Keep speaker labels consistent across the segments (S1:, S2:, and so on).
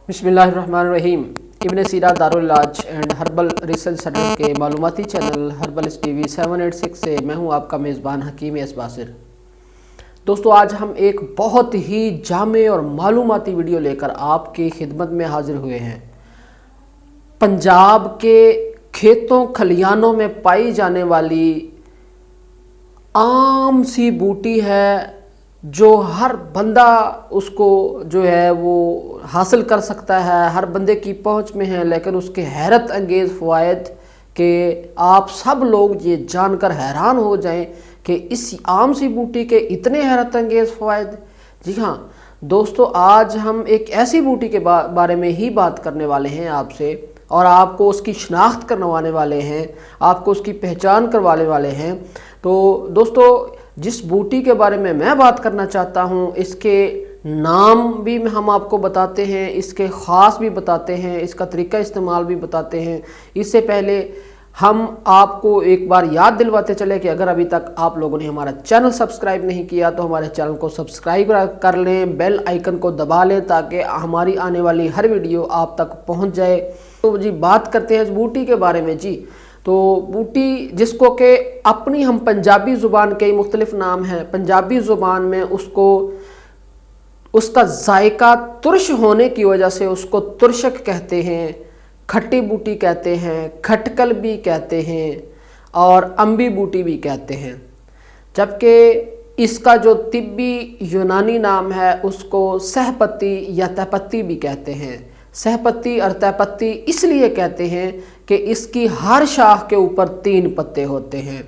S1: बिस्मिल्लाहिर्रहमानिर्रहीम। इब्न सीना दारुल इलाज एंड हर्बल रिसर्च सेंटर के मालूमाती चैनल हर्बल टीवी 786 से मैं हूं आपका मेज़बान हकीम एस बासिर। दोस्तों, आज हम एक बहुत ही जामे और मालूमाती वीडियो लेकर आपकी खिदमत में हाजिर हुए हैं। पंजाब के खेतों खलियानों में पाई जाने वाली आम सी बूटी है जो हर बंदा उसको जो है वो हासिल कर सकता है, हर बंदे की पहुंच में है, लेकिन उसके हैरत अंगेज़ फ़वाइद के आप सब लोग ये जानकर हैरान हो जाएं कि इस आम सी बूटी के इतने हैरत अंगेज़ फ़वाइद। जी हाँ दोस्तों, आज हम एक ऐसी बूटी के बारे में ही बात करने वाले हैं आपसे और आपको उसकी शनाख्त करवाने वाले हैं, आपको उसकी पहचान करवाने वाले हैं। तो दोस्तों, जिस बूटी के बारे में मैं बात करना चाहता हूँ, इसके नाम भी हम आपको बताते हैं, इसके ख़ास भी बताते हैं, इसका तरीका इस्तेमाल भी बताते हैं। इससे पहले हम आपको एक बार याद दिलवाते चले कि अगर अभी तक आप लोगों ने हमारा चैनल सब्सक्राइब नहीं किया तो हमारे चैनल को सब्सक्राइब कर लें, बेल आइकन को दबा लें ताकि हमारी आने वाली हर वीडियो आप तक पहुंच जाए। तो जी बात करते हैं इस बूटी के बारे में। जी तो बूटी जिसको कि अपनी हम पंजाबी ज़ुबान के मुख्तलिफ नाम हैं, पंजाबी ज़ुबान में उसको उसका जायका तुर्श होने की वजह से उसको तुरशक कहते हैं, खट्टी बूटी कहते हैं, खटकल भी कहते हैं और अम्बी बूटी भी कहते हैं। जबकि इसका जो तिब्बी यूनानी नाम है उसको सहपत्ती या तहपत्ती भी कहते हैं। सहपत्ती और तहपत्ती इसलिए कहते हैं कि इसकी हर शाख के ऊपर 3 पत्ते होते हैं।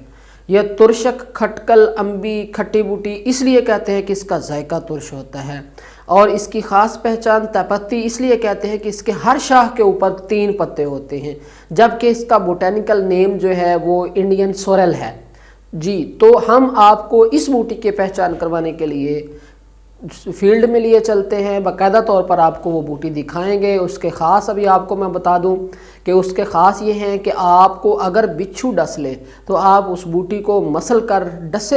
S1: यह तुरशक, खटकल, अम्बी, खट्टी बूटी इसलिए कहते हैं कि इसका जायका तुरश होता है। और इसकी ख़ास पहचान तहपत्ती इसलिए कहते हैं कि इसके हर शाख के ऊपर 3 पत्ते होते हैं, जबकि इसका बोटेनिकल नेम जो है वो इंडियन सोरेल है। जी तो हम आपको इस बूटी की पहचान करवाने के लिए फील्ड में लिए चलते हैं, बाकायदा तौर पर आपको वो बूटी दिखाएंगे। उसके ख़ास अभी आपको मैं बता दूं कि उसके ख़ास ये हैं कि आपको अगर बिच्छू डस ले तो आप उस बूटी को मसल कर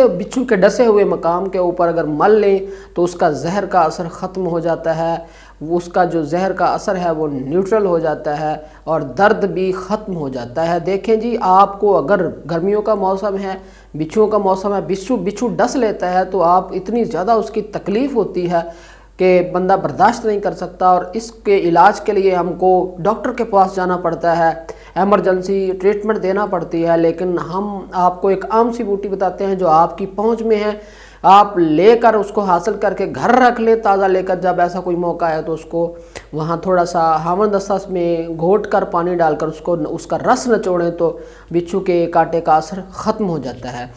S1: बिच्छू के डसे हुए मकाम के ऊपर अगर मल लें तो उसका जहर का असर ख़त्म हो जाता है, उसका जो जहर का असर है वो न्यूट्रल हो जाता है और दर्द भी ख़त्म हो जाता है। देखें जी, आपको अगर गर्मियों का मौसम है, बिच्छुओं का मौसम है, बिच्छू डस लेता है तो आप इतनी ज़्यादा उसकी तकलीफ़ होती है कि बंदा बर्दाश्त नहीं कर सकता और इसके इलाज के लिए हमको डॉक्टर के पास जाना पड़ता है, एमरजेंसी ट्रीटमेंट देना पड़ती है। लेकिन हम आपको एक आम सी बूटी बताते हैं जो आपकी पहुंच में है, आप लेकर उसको हासिल करके घर रख लें ताज़ा लेकर। जब ऐसा कोई मौका है तो उसको वहाँ थोड़ा सा हावन दस्ता में घोट कर पानी डालकर उसका रस निचोड़ें तो बिच्छू के कांटे का असर ख़त्म हो जाता है।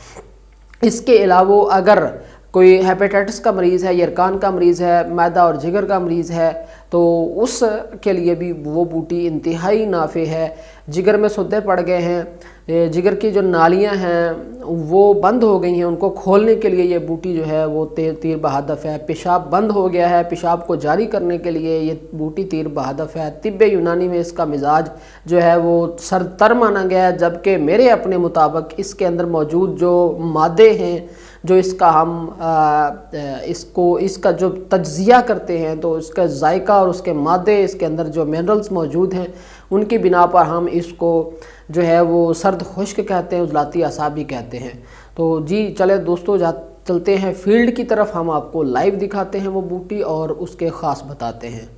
S1: इसके अलावा अगर कोई हेपेटाइटिस का मरीज़ है, यरकान का मरीज़ है, मैदा और जिगर का मरीज़ है तो उसके लिए भी वो बूटी इंतहाई नाफे है। जिगर में सुद्दे पड़ गए हैं, जिगर की जो नालियां हैं वो बंद हो गई हैं, उनको खोलने के लिए ये बूटी जो है वो तीर बहादफ है। पेशाब बंद हो गया है, पेशाब को जारी करने के लिए ये बूटी तीर बहादफ है। तिब्बे यूनानी में इसका मिजाज जो है वो सरतर माना गया है, जबकि मेरे अपने मुताबिक इसके अंदर मौजूद जो मादे हैं जो इसका इसका जो तज्जिया करते हैं तो इसका जायका और उसके मादे, इसके अंदर जो मिनरल्स मौजूद हैं उनकी बिना पर हम इसको जो है वो सर्द खुश्क कहते हैं, उजलाती आसाब भी कहते हैं। तो जी चले दोस्तों, चलते हैं फील्ड की तरफ, हम आपको लाइव दिखाते हैं वो बूटी और उसके ख़ास बताते हैं।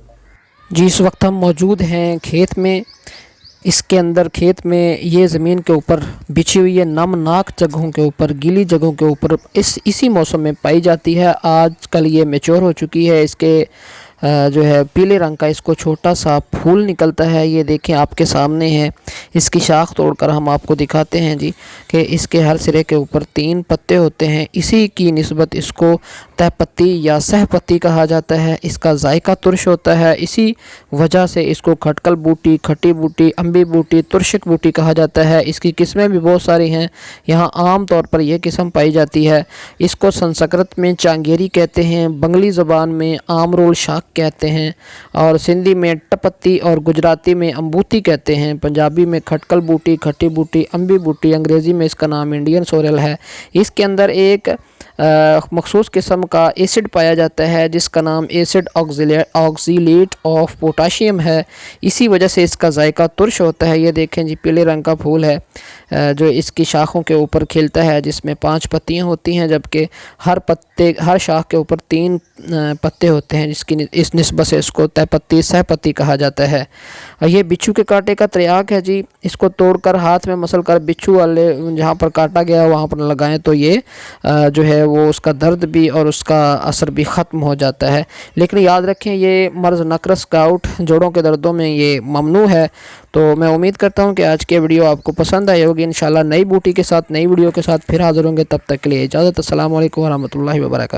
S1: जी इस वक्त हम मौजूद हैं खेत में। इसके अंदर खेत में ये ज़मीन के ऊपर बिछी हुई है, नमनाक जगहों के ऊपर, गीली जगहों के ऊपर इसी मौसम में पाई जाती है। आजकल ये मैच्योर हो चुकी है। इसके जो है पीले रंग का इसको छोटा सा फूल निकलता है, ये देखें आपके सामने है। इसकी शाख तोड़कर हम आपको दिखाते हैं जी कि इसके हर सिरे के ऊपर 3 पत्ते होते हैं। इसी की निस्बत इसको तहपत्ती या सहपत्ती कहा जाता है। इसका जायका तुरश होता है, इसी वजह से इसको खटकल बूटी, खट्टी बूटी, अम्बी बूटी, तुरशक बूटी कहा जाता है। इसकी किस्में भी बहुत सारी हैं, यहाँ आम तौर पर यह किस्म पाई जाती है। इसको संस्कृत में चांगेरी कहते हैं, बंगली ज़बान में आमरोल शाख कहते हैं और सिंधी में टपत्ती और गुजराती में अम्बूती कहते हैं। पंजाबी में खटकल बूटी, खट्टी बूटी, अम्बी बूटी, अंग्रेज़ी में इसका नाम इंडियन सोरेल है। इसके अंदर एक مخصوص قسم کا ایسڈ پایا جاتا ہے جس کا نام ایسڈ آکزیلیٹ آف پوٹاشیم ہے. اسی وجہ سے اس کا ذائقہ ترش ہوتا ہے. یہ دیکھیں جی پیلے رنگ کا پھول ہے جو اس کی شاخوں کے اوپر کھلتا ہے، جس میں 5 پتیاں ہوتی ہیں، جبکہ ہر شاخ کے اوپر 3 پتے ہوتے ہیں، جس کی اس نسبت سے اس کو سہ پتی کہا جاتا ہے. یہ بچھو کے کانٹے کا تریاق ہے جی. اس کو توڑ کر ہاتھ میں مسل کر بچھو والے جہاں پر کاٹا گیا وہاں پر لگائیں تو یہ جو ہے وہ اس کا درد بھی اور اس کا اثر بھی ختم ہو جاتا ہے. لیکن یاد رکھیں یہ مرض نکرس گاؤٹ جوڑوں کے دردوں میں یہ ممنوع ہے. تو میں امید کرتا ہوں کہ آج کی ویڈیو آپ کو پسند آئی ہوگی. انشاءاللہ نئی بوٹی کے ساتھ نئی ویڈیو کے ساتھ پھر حاضر ہوں گے. تب تک کے لیے اجازت. السلام علیکم ورحمۃ اللہ وبرکاتہ.